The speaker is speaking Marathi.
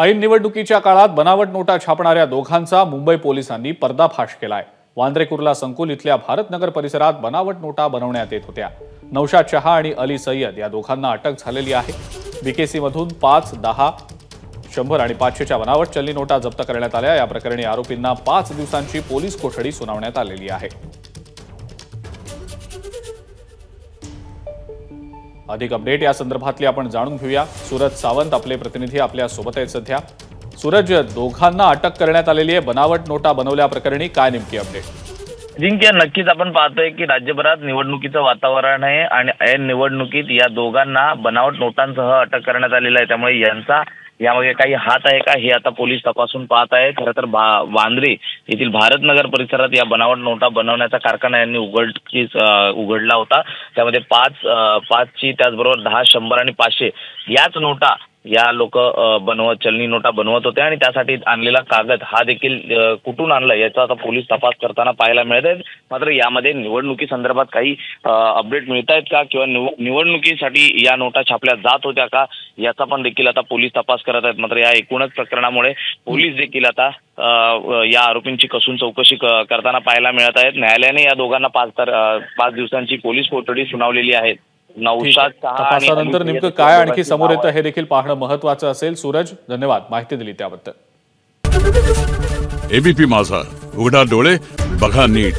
ऐन निवडणुकीच्या काळात बनावट नोटा छापणाऱ्या दोघांचा मुंबई पोलिसांनी पर्दाफाश केलाय। वांद्रे कुर्ला संकुल इथल्या भारतनगर परिसरात बनावट नोटा बनवण्यात येत होत्या। नौशाद शहा आणि अली सय्यद या दोघांना अटक झालेली आहे। बीकेसी मधून 5, 10, 100 आणि 500च्या बनावट चलनी नोटा जप्त करण्यात आल्या। या प्रकरणी आरोपींना 5 दिवसांची पोलीस कोठडी सुनावण्यात आलेली आहे। अधिक अपडेट या संदर्भातली आपण जाणून घेऊया। सूरज सावंत आपले प्रतिनिधी आपल्या सोबत आहेत सध्या। सूरज, दोघांना अटक करण्यात आलेली आहे बनावट नोटा बनवल्या प्रकरणी, काय नेमकी अपडेट? जिंक्या नक्कीच आपण पाहतोय की राज्यभरात निवडणुकीचं वातावरण आहे आणि ऐन निवडणुकीत या दोघांना बनावट नोटांसह अटक करण्यात आलेलं आहे। त्यामुळे यांचा यामध्ये काही हात आहे का हे आता पोलीस तपासून पाहत आहेत। खरं तर वांद्रे येथील भारतनगर परिसरात या बनावट नोटा बनवण्याचा कारखाना यांनी उघडला होता। त्यामध्ये 5 ची त्याचबरोबर 10, 100 आणि 500 याच नोटा या लोक चलनी नोटा बनवत होते आणि त्यासाठी आणलेला कागद हा देखील कुठून आणला याचा आता पोलीस तपास करताना पाहायला मिळत आहे। मात्र यामध्ये निवडणुकी संदर्भात काही अपडेट मिळत आहेत का किंवा निवडणुकीसाठी या नोटा छापल्या जात होत्या का याचा पण देखील आता पोलीस तपास करत आहेत। मात्र या एकूणच प्रकरणामुळे पोलीस देखील आता या आरोपींची कसून चौकशी करताना पाहायला मिळत आहेत। न्यायालयाने या दोघांना 5 दिवसांची पोलीस कोठडी सुनावलेली आहे। नौशाद तपासानंतर नेमकं काय आणखी समोर येतं हे देखील पाहणं महत्त्वाचं असेल। सूरज, धन्यवाद माहिती दिली त्याबद्दल। एबीपी माझा, उघडा डोळे बघा नीट।